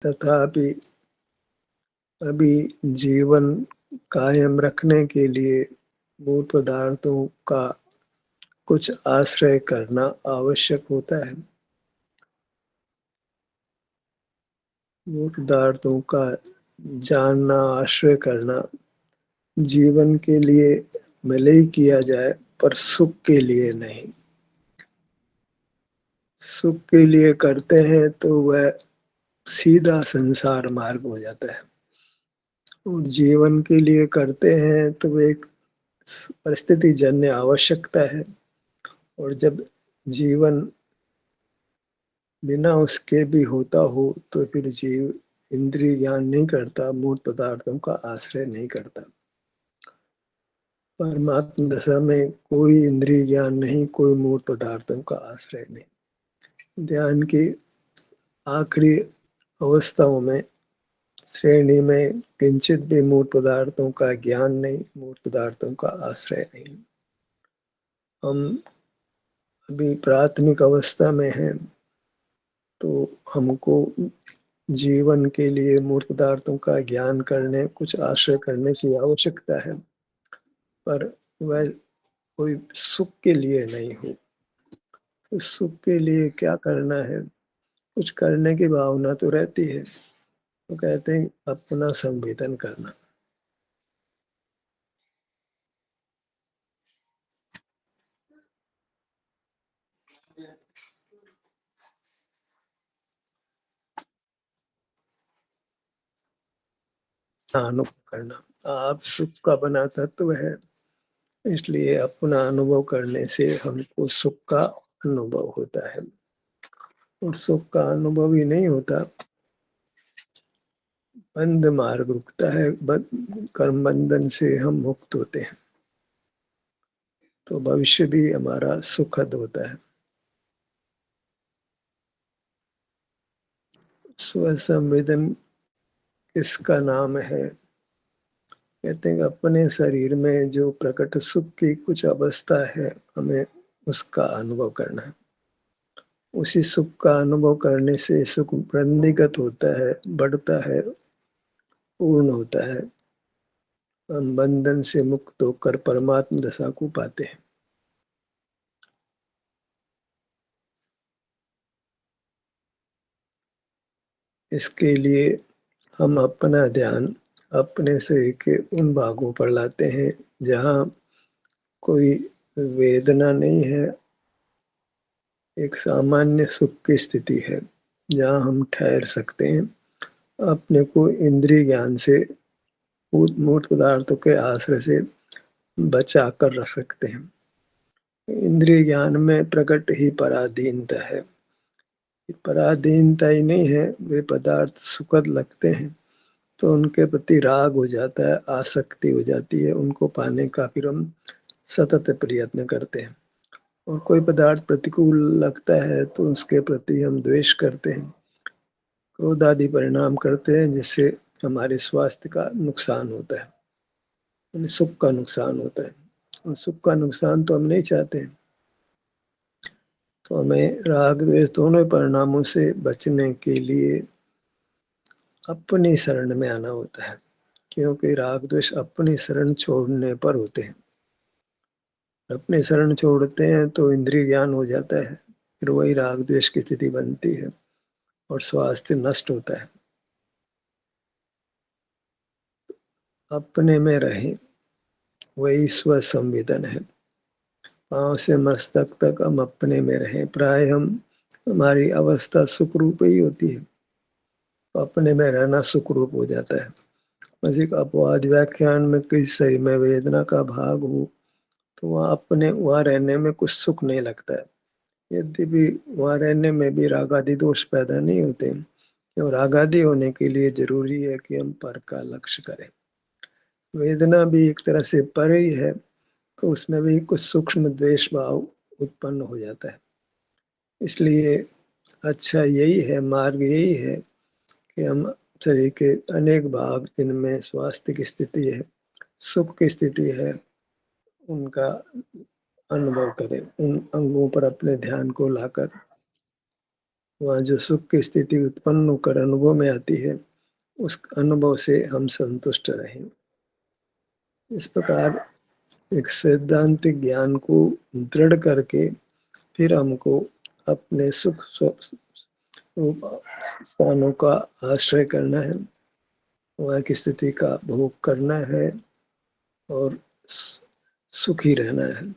तथापि अभी जीवन कायम रखने के लिए मूल पदार्थों का कुछ आश्रय करना आवश्यक होता है। मूल पदार्थों का जानना, आश्रय करना जीवन के लिए भले ही किया जाए, पर सुख के लिए नहीं। सुख के लिए करते हैं तो वह सीधा संसार मार्ग हो जाता है, और जीवन के लिए करते हैं तो वह एक परिस्थिति जन्य आवश्यकता है। और जब जीवन बिना उसके भी होता हो तो फिर जीव इंद्रिय ज्ञान नहीं करता, मूल पदार्थों का आश्रय नहीं करता। परमात्म दशा में कोई इंद्रिय ज्ञान नहीं, कोई मूल पदार्थों का आश्रय नहीं। ध्यान की आखिरी अवस्थाओं में श्रेणी में किंचित भी मूल पदार्थों का ज्ञान नहीं, मूल पदार्थों का आश्रय नहीं। हम अभी प्राथमिक अवस्था में हैं, तो हमको जीवन के लिए मूल पदार्थों का ज्ञान करने, कुछ आश्रय करने की आवश्यकता है, पर वह कोई सुख के लिए नहीं हो। तो सुख के लिए क्या करना है? कुछ करने की भावना तो रहती है, तो कहते हैं अपना संवेदन करना। अनुभव करना। आप सुख का बना तत्व है, इसलिए अपना अनुभव करने से हमको सुख का अनुभव होता है। और सुख का अनुभव ही नहीं होता, बंध मार्ग रुकता है, कर्म बंधन से हम मुक्त होते हैं, तो भविष्य भी हमारा सुखद होता है। स्व संवेदन किसका नाम है? कहते हैं कि अपने शरीर में जो प्रकट सुख की कुछ अवस्था है, हमें उसका अनुभव करना है। उसी सुख का अनुभव करने से सुख वृद्धिगत होता है, बढ़ता है, पूर्ण होता है। हम बंधन से मुक्त होकर परमात्म दशा को पाते हैं। इसके लिए हम अपना ध्यान अपने शरीर के उन भागों पर लाते हैं जहाँ कोई वेदना नहीं है, एक सामान्य सुख की स्थिति है, जहाँ हम ठहर सकते हैं, अपने को इंद्रिय ज्ञान से, मूर्त पदार्थों के आश्रय से बचा कर रख सकते हैं। इंद्रिय ज्ञान में प्रकट ही पराधीनता है। पराधीनता ही नहीं है, वे पदार्थ सुखद लगते हैं तो उनके प्रति राग हो जाता है, आसक्ति हो जाती है, उनको पाने का फिर हम सतत प्रयत्न करते हैं। और कोई पदार्थ प्रतिकूल लगता है तो उसके प्रति हम द्वेष करते हैं, क्रोध आदि परिणाम करते हैं, जिससे हमारे स्वास्थ्य का नुकसान होता है, यानी सुख का नुकसान होता है। और सुख का नुकसान तो हम नहीं चाहते हैं, तो हमें राग द्वेष दोनों परिणामों से बचने के लिए अपनी शरण में आना होता है, क्योंकि राग द्वेष अपनी शरण छोड़ने पर होते हैं। अपनी शरण छोड़ते हैं तो इंद्रिय ज्ञान हो जाता है, फिर वही राग द्वेष की स्थिति बनती है और स्वास्थ्य नष्ट होता है। अपने में रहे, वही स्व संवेदन है। पांव से मस्तक तक हम अपने में रहें, प्राय हमारी अवस्था सुखरूप ही होती है, तो अपने में रहना सुखरूप हो जाता है। बस एक अपवाद व्याख्यान में किसी शरीर में वेदना का भाग हो तो वहाँ रहने में कुछ सुख नहीं लगता है। यद्यपि वहाँ रहने में भी रागादि दोष पैदा नहीं होते, क्यों? रागादि होने के लिए जरूरी है कि हम पर का लक्ष्य करें। वेदना भी एक तरह से पर ही है, तो उसमें भी कुछ सूक्ष्म द्वेष भाव उत्पन्न हो जाता है। इसलिए अच्छा यही है, मार्ग यही है कि हम शरीर के अनेक भाग जिनमें स्वास्थ्य की स्थिति है, सुख की स्थिति है, उनका अनुभव करें, उन अंगों पर अपने ध्यान को लाकर। वहाँ जो सुख की स्थिति उत्पन्न होकर अनुभव में आती है, उस अनुभव से हम संतुष्ट रहें। इस प्रकार एक सैद्धांतिक ज्ञान को दृढ़ करके फिर हमको अपने सुख रूप स्थानों का आश्रय करना है, वहाँ की स्थिति का भोग करना है और सुखी रहना है।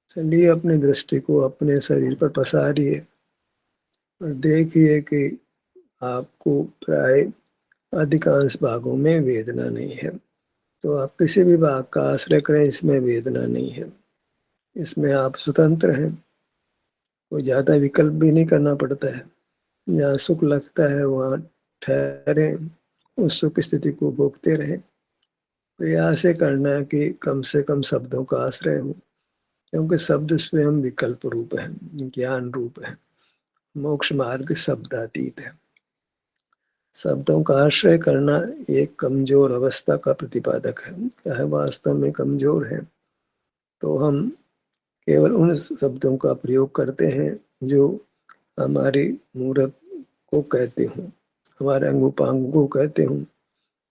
चलिए अपनी दृष्टि को अपने शरीर पर पसारिए और देखिए कि आपको प्राय अधिकांश भागों में वेदना नहीं है। तो आप किसी भी भाग का आश्रय करें, इसमें वेदना नहीं है, इसमें आप स्वतंत्र हैं। कोई ज्यादा विकल्प भी नहीं करना पड़ता है। जहाँ सुख लगता है वहाँ ठहरे, उस सुख स्थिति को भोगते रहे। प्रयास ये करना है कि कम से कम शब्दों का आश्रय हो, क्योंकि शब्द स्वयं विकल्प रूप है, ज्ञान रूप है। मोक्ष मार्ग शब्दातीत है। शब्दों का आश्रय करना एक कमजोर अवस्था का प्रतिपादक है। चाहे वास्तव में कमजोर है तो हम केवल उन शब्दों का प्रयोग करते हैं जो हमारी मूर्त को कहते हों, हमारे अंग उपांग को कहते हों,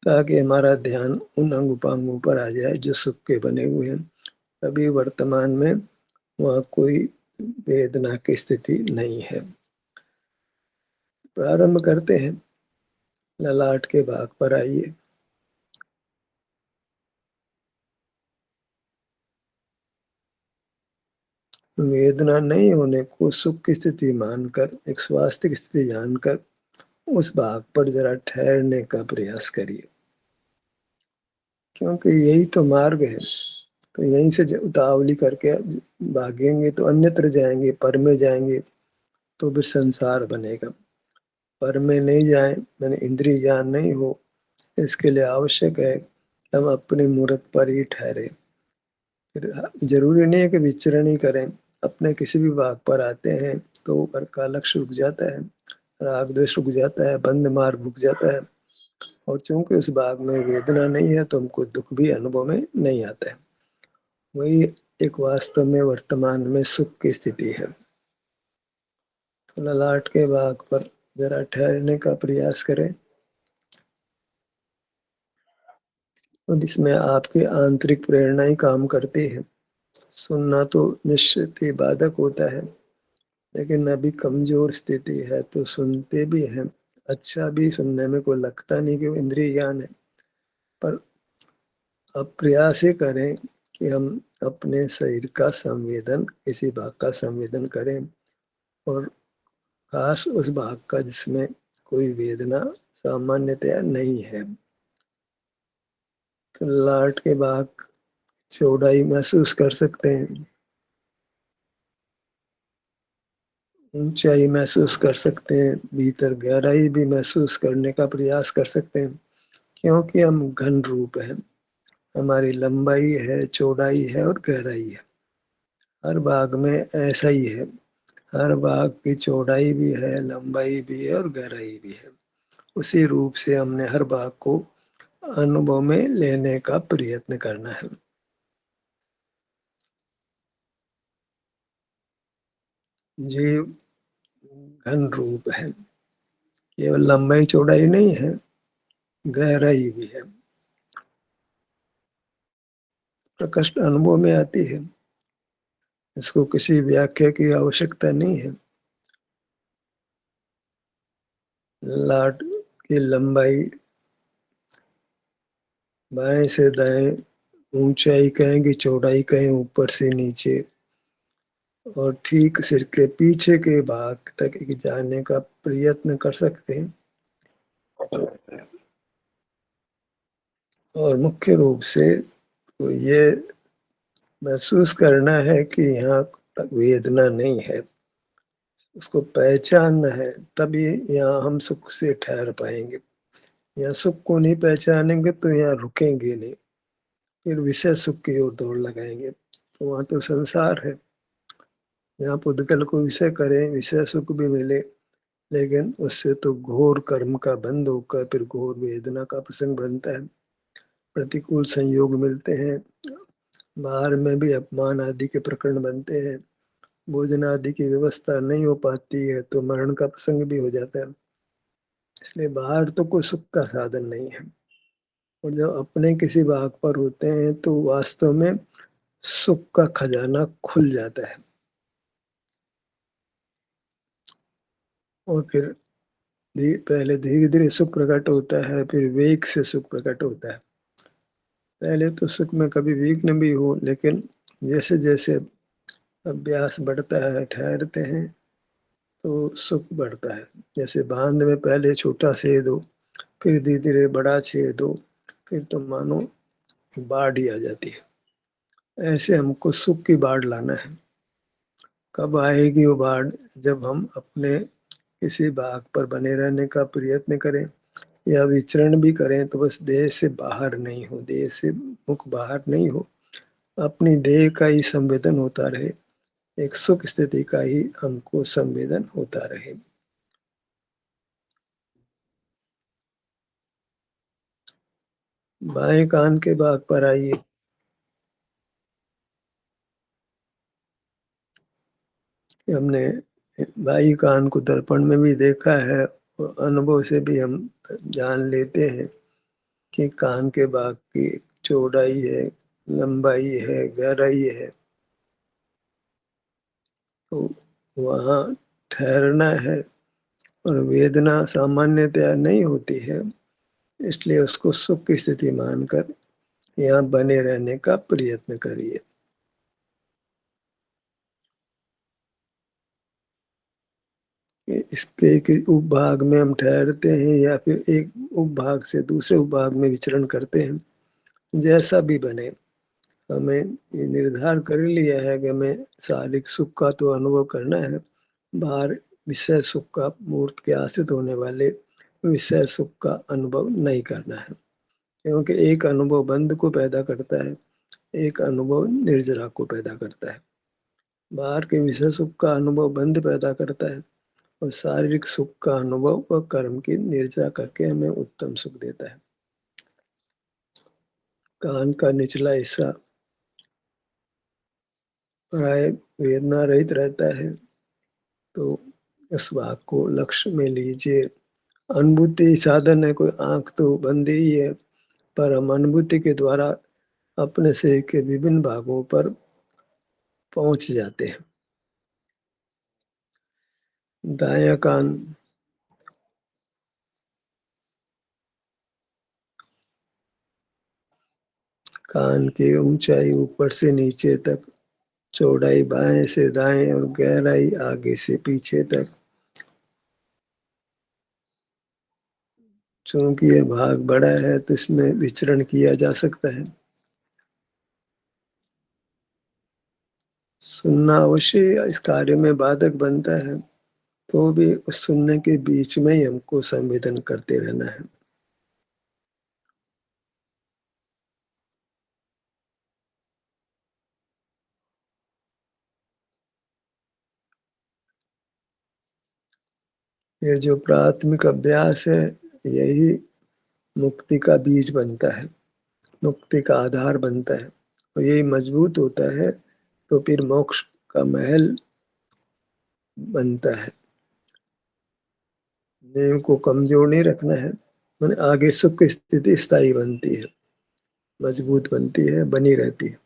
ताकि हमारा ध्यान उन अंग उपांगों पर आ जाए जो सुख के बने हुए हैं। अभी वर्तमान में वहाँ कोई वेदना की स्थिति नहीं है। प्रारंभ करते हैं। ललाट के भाग पर आइए। वेदना नहीं होने को सुख की स्थिति मानकर, एक स्वास्थ्य स्थिति जानकर उस भाग पर जरा ठहरने का प्रयास करिए, क्योंकि यही तो मार्ग है। तो यहीं से उतावली करके भागेंगे तो अन्यत्र जाएंगे, पर में जाएंगे तो फिर संसार बनेगा। पर में नहीं जाए, मैंने इंद्रिय ज्ञान नहीं हो, इसके लिए आवश्यक है कि हम अपनी मूर्त पर ही ठहरे। फिर जरूरी नहीं है कि विचरण ही करें। अपने किसी भी भाग पर आते हैं तो ऊपर का लक्ष्य रुक जाता है, राग द्वेष रुक जाता है, बंध मार्ग रुक जाता है। और चूंकि उस भाग में वेदना नहीं है तो हमको दुख भी अनुभव में नहीं आता है। वही एक वास्तव में वर्तमान में सुख की स्थिति है। तो ललाट के भाग पर जरा ठहरने का प्रयास करें और इसमें आपकी आंतरिक प्रेरणा ही काम करती है। सुनना तो निश्चित ही बाधक होता है, लेकिन अभी कमजोर स्थिति है तो सुनते भी हैं। अच्छा भी सुनने में कोई लगता नहीं कि वो इंद्रिय ज्ञान है, पर अब प्रयास ये करें कि हम अपने शरीर का संवेदन, किसी भाग का संवेदन करें और खास उस भाग का जिसमें कोई वेदना सामान्यतया नहीं है। तो लाट के भाग चौड़ाई महसूस कर सकते हैं, ऊंचाई महसूस कर सकते हैं, भीतर गहराई भी महसूस करने का प्रयास कर सकते हैं, क्योंकि हम घन रूप हैं। हमारी लंबाई है, चौड़ाई है और गहराई है। हर भाग में ऐसा ही है। हर भाग की चौड़ाई भी है, लंबाई भी है और गहराई भी है। उसी रूप से हमने हर भाग को अनुभव में लेने का प्रयत्न करना है। जीव घन रूप है, केवल लंबाई चौड़ाई नहीं है, गहराई भी है, प्रकट अनुभव में आती है। इसको किसी व्याख्या की आवश्यकता नहीं है। लाट की लंबाई बाएं से दाएं, ऊंचाई कहें कि चौड़ाई कहें, ऊपर से नीचे और ठीक सिर के पीछे के भाग तक जाने का प्रयत्न कर सकते हैं। और मुख्य रूप से तो ये महसूस करना है कि यहाँ तक वेदना नहीं है, उसको पहचानना है, तभी यहाँ हम सुख से ठहर पाएंगे। यहाँ सुख को नहीं पहचानेंगे तो यहाँ रुकेंगे नहीं, फिर विषय सुख की ओर दौड़ लगाएंगे, तो वहाँ तो संसार है। यहाँ पुद्गल को विषय करें, विषय सुख भी मिले, लेकिन उससे तो घोर कर्म का बंध होकर फिर घोर वेदना का प्रसंग बनता है। प्रतिकूल संयोग मिलते हैं, बाहर में भी अपमान आदि के प्रकरण बनते हैं, भोजन आदि की व्यवस्था नहीं हो पाती है तो मरण का प्रसंग भी हो जाता है। इसलिए बाहर तो कोई सुख का साधन नहीं है। और जब अपने किसी भाग पर होते हैं तो वास्तव में सुख का खजाना खुल जाता है। और फिर पहले धीरे-धीरे सुख प्रकट होता है, फिर वेग से सुख प्रकट होता है। पहले तो सुख में कभी विघ्न भी हो, लेकिन जैसे-जैसे अभ्यास बढ़ता है, ठहरते हैं, तो सुख बढ़ता है। जैसे बाँध में पहले छोटा छेद हो, फिर धीरे-धीरे बड़ा छेद हो, फिर तो मानो बाढ़ ही आ जाती है। ऐसे हमको सुख की बाढ़ लाना है। कब आएगी वो बाढ़? जब हम अपने किसी भाग पर बने रहने का प्रयत्न करें या विचरण भी करें तो बस देह से बाहर नहीं हो, देह से मुख बाहर नहीं हो, अपनी देह का ही संवेदन होता रहे, एक सुख स्थिति का ही हमको संवेदन होता रहे। बाएं कान के भाग पर आइए। हमने बाई कान को दर्पण में भी देखा है और अनुभव से भी हम जान लेते हैं कि कान के भाग की चौड़ाई है, लंबाई है, गहराई है। तो वहाँ ठहरना है और वेदना सामान्यतया नहीं होती है, इसलिए उसको सुख की स्थिति मानकर यहाँ बने रहने का प्रयत्न करिए। कि इसके एक उपभाग में हम ठहरते हैं या फिर एक उपभाग से दूसरे उपभाग में विचरण करते हैं, जैसा भी बने। हमें ये निर्धार कर लिया है कि हमें शारीरिक सुख का तो अनुभव करना है, बाहर विषय सुख का, मूर्त के आश्रित होने वाले विषय सुख का अनुभव नहीं करना है। क्योंकि एक अनुभव बंध को पैदा करता है, एक अनुभव निर्जरा को पैदा करता है। बाहर के विषय सुख का अनुभव बंध पैदा करता है और शारीरिक सुख का अनुभव व कर्म की निर्जरा करके हमें उत्तम सुख देता है। कान का निचला हिस्सा प्राय वेदना रहित रहता है, तो इस भाग को लक्ष्य में लीजिए। अनुभूति साधन है, कोई आँख तो बंद ही है, पर हम अनुभूति के द्वारा अपने शरीर के विभिन्न भागों पर पहुँच जाते हैं। दायाँ कान, कान की ऊंचाई ऊपर से नीचे तक, चौड़ाई बाएं से दाएं और गहराई आगे से पीछे तक। चूंकि ये भाग बड़ा है तो इसमें विचरण किया जा सकता है। सुनना अवश्य इस कार्य में बाधक बनता है, तो भी उस सुनने के बीच में ही हमको संवेदन करते रहना है। ये जो प्राथमिक अभ्यास है, यही मुक्ति का बीज बनता है, मुक्ति का आधार बनता है और यही मजबूत होता है तो फिर मोक्ष का महल बनता है। नींव को कमजोर नहीं रखना है, मैंने आगे सुख की स्थिति स्थायी बनती है, मजबूत बनती है, बनी रहती है।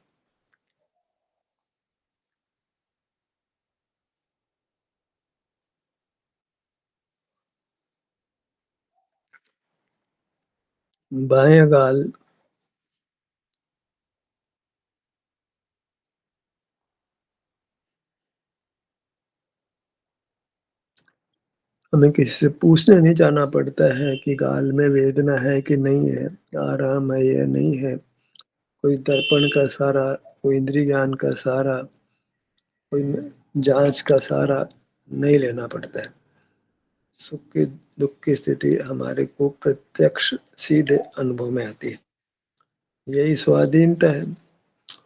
बायां गाल, हमें किसी से पूछने नहीं जाना पड़ता है कि गाल में वेदना है कि नहीं है, आराम है या नहीं है। कोई दर्पण का सहारा, कोई इंद्रिय ज्ञान का सहारा, कोई जांच का सहारा नहीं लेना पड़ता है। सुख की दुख की स्थिति हमारे को प्रत्यक्ष सीधे अनुभव में आती है। यही स्वाधीनता है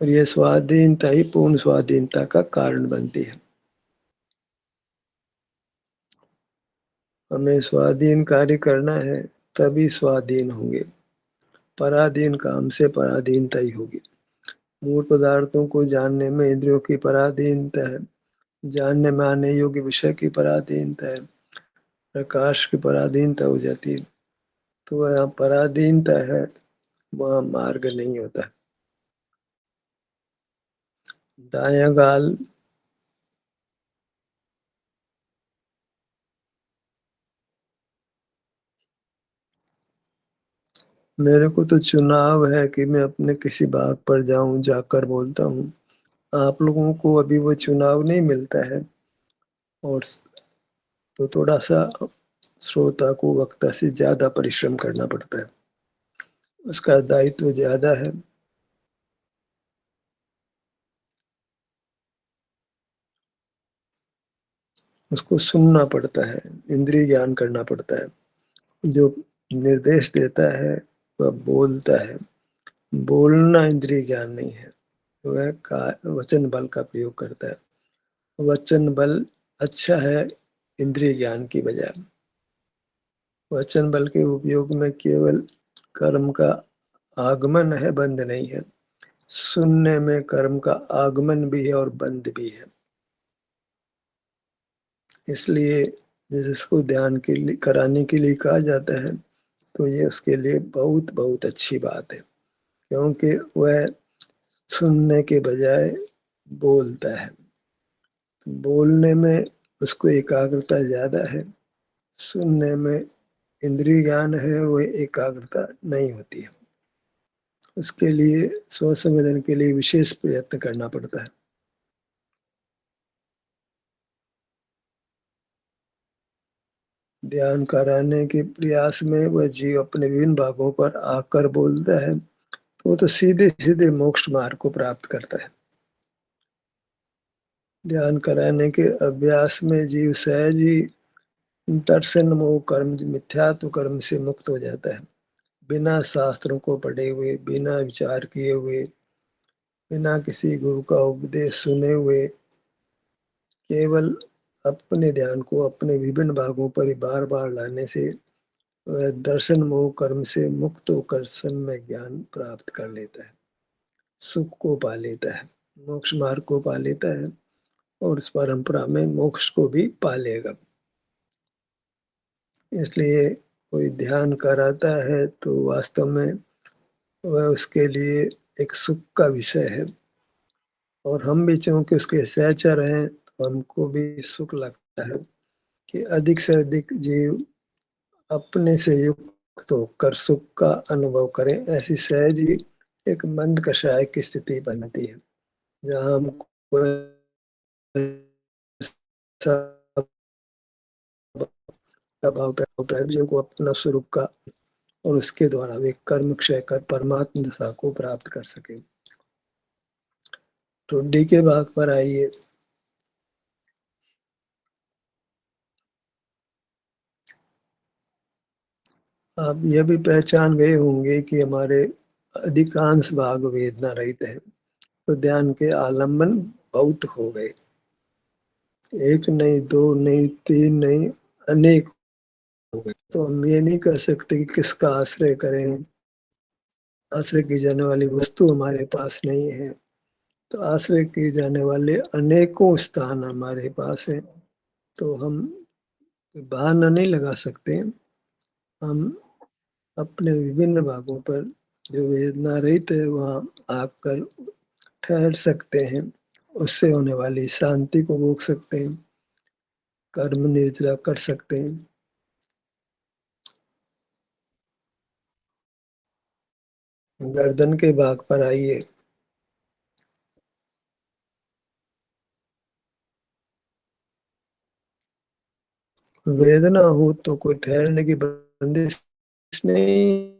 और यह स्वाधीनता ही पूर्ण स्वाधीनता का कारण बनती है। हमें स्वाधीन कार्य करना है, तभी स्वाधीन होंगे। पराधीन काम से पराधीनता ही होगी। मूल पदार्थों को जानने में इंद्रियों की पराधीनता है, जानने मानने योग्य विषय की पराधीनता है, प्रकाश की पराधीनता हो जाती है। तो वहाँ पराधीनता है, वहाँ मार्ग नहीं होता। दायाँ गाल मेरे को तो चुनाव है कि मैं अपने किसी बाग पर जाऊँ, जाकर बोलता हूँ। आप लोगों को अभी वो चुनाव नहीं मिलता है और तो थोड़ा-सा श्रोता को वक्ता से ज़्यादा परिश्रम करना पड़ता है। उसका दायित्व ज़्यादा है। उसको सुनना पड़ता है, इंद्रिय ज्ञान करना पड़ता है। जो निर्देश देता है, वह बोलता है। बोलना इंद्रिय ज्ञान नहीं है, वह का वचन बल का प्रयोग करता है। वचन बल अच्छा है इंद्रिय ज्ञान की बजाय। वचन बल के उपयोग में केवल कर्म का आगमन है, बंध नहीं है। सुनने में कर्म का आगमन भी है और बंध भी है। इसलिए जिसको ध्यान के लिए कराने के लिए कहा जाता है, तो ये उसके लिए बहुत-बहुत अच्छी बात है, क्योंकि वह सुनने के बजाय बोलता है। बोलने में उसको एकाग्रता ज़्यादा है, सुनने में इंद्रिय ज्ञान है, वो एकाग्रता नहीं होती है। उसके लिए स्व-संवेदन के लिए विशेष प्रयत्न करना पड़ता है। ध्यान कराने के प्रयास में वह जीव अपने विभिन्न भागों पर आकर बोलता है, वो तो सीधे-सीधे मोक्ष मार्ग को प्राप्त करता है। ध्यान कराने के अभ्यास में जीव सहज ही दर्शन मोह कर्म मिथ्यात्व कर्म से मुक्त हो जाता है। बिना शास्त्रों को पढ़े हुए, बिना विचार किए हुए, बिना किसी गुरु का उपदेश सुने हुए, केवल अपने ध्यान को अपने विभिन्न भागों पर ही बार-बार लाने से वह दर्शन मोह कर्म से मुक्त होकर सन्मय ज्ञान प्राप्त कर लेता है। सुख को पा लेता है, मोक्ष मार्ग को पा लेता है और इस परंपरा में मोक्ष को भी पा लेगा। इसलिए कोई ध्यान कराता है तो वास्तव में वह उसके लिए एक सुख का विषय है और हम भी चूँकि उसके सहचर हैं, तो हमको भी सुख लगता है कि अधिक से अधिक जीव अपने से युक्त होकर सुख का अनुभव करें। ऐसी सहज ही एक मंद कषाय की स्थिति बनती है, जहाँ हमको सब भाव जीव को अपना स्वरूप का और उसके द्वारा वे कर्म क्षय कर परमात्म दशा को प्राप्त कर सके। तो डी के भाग पर आइए। आप यह भी पहचान गए होंगे कि हमारे अधिकांश भाग वेदना रहित हैं, तो ध्यान के आलम्बन बहुत हो गए। एक नहीं, दो नहीं, तीन नहीं, अनेक हो गए। तो हम ये नहीं कह सकते कि किसका आश्रय करें। आश्रय की जाने वाली वस्तु हमारे पास नहीं है, तो आश्रय किए जाने वाले अनेकों स्थान हमारे पास हैं। तो हम बहाना नहीं लगा सकते। हम अपने विभिन्न भागों पर जो वेदना रहित है, वहाँ आकर ठहर सकते हैं। उससे होने वाली शांति को रोक सकते हैं, कर्म निर्जरा कर सकते हैं। गर्दन के भाग पर आइए। वेदना हो तो कोई ठहरने की बंदिश नहीं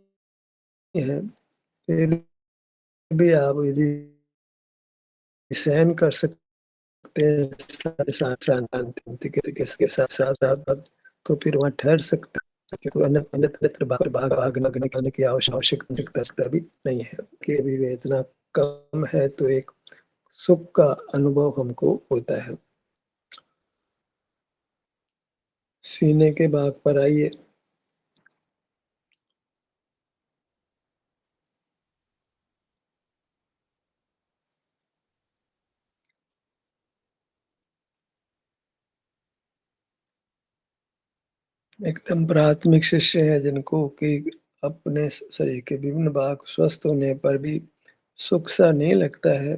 है। फिर भी आप यदि सहन कर सकते हैं शांति के साथ तो फिर वहाँ ठहर सकते हैं। कोई अन्यत्र भागने की आवश्यकता भी नहीं है कि अभी वेदना कम है तो एक सुख का अनुभव हमको होता है। सीने के भाग पर आइए। एकदम प्राथमिक शिष्य हैं जिनको कि अपने शरीर के विभिन्न भाग स्वस्थ होने पर भी सुख सा नहीं लगता है,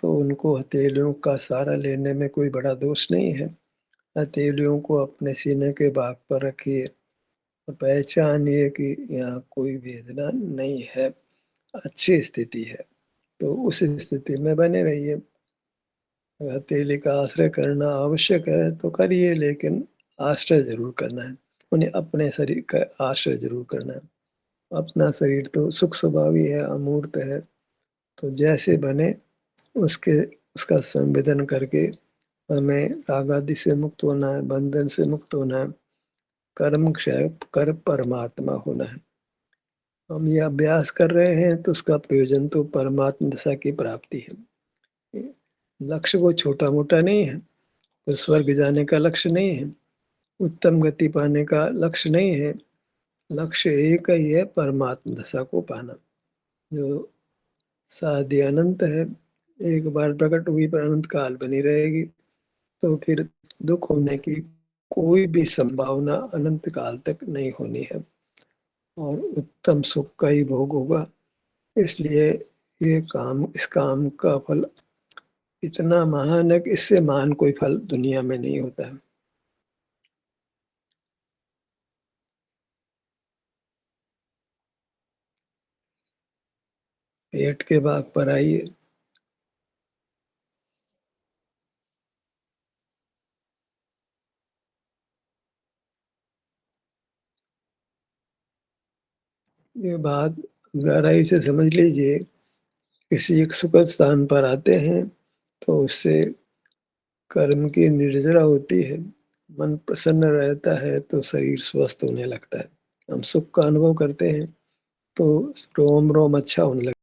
तो उनको हथेलियों का सहारा लेने में कोई बड़ा दोष नहीं है। हथेलियों को अपने सीने के भाग पर रखिए और पहचानिए कि यहाँ कोई वेदना नहीं है, अच्छी स्थिति है। तो उस स्थिति में बने रहिए। हथेली का आश्रय करना आवश्यक है तो करिए, लेकिन आश्रय ज़रूर करना है। उन्हें अपने शरीर का आश्रय ज़रूर करना है। अपना शरीर तो सुख स्वभावी है, अमूर्त है, तो जैसे बने उसके उसका संवेदन करके हमें राग आदि से मुक्त होना है, बंधन से मुक्त होना है, कर्म क्षय कर परमात्मा होना है। हम ये अभ्यास कर रहे हैं तो उसका प्रयोजन तो परमात्म दशा की प्राप्ति है। लक्ष्य कोई छोटा-मोटा नहीं है, तो स्वर्ग जाने का लक्ष्य नहीं है, उत्तम गति पाने का लक्ष्य नहीं है। लक्ष्य एक ही है, परमात्म दशा को पाना, जो शादी अनंत है, एक बार प्रकट हुई पर अनंत काल बनी रहेगी, तो फिर दुःख होने की कोई भी संभावना अनंत काल तक नहीं होनी है और उत्तम सुख का ही भोग होगा। इसलिए इस काम का फल इतना महान है कि इससे महान कोई फल दुनिया में नहीं होता है। पेट के भाग पर आइए। ये बात गहराई से समझ लीजिए। किसी एक सुखद स्थान पर आते हैं तो उससे कर्म की निर्जरा होती है, मन प्रसन्न रहता है तो शरीर स्वस्थ होने लगता है। हम सुख का अनुभव करते हैं तो रोम-रोम अच्छा होने लगता है।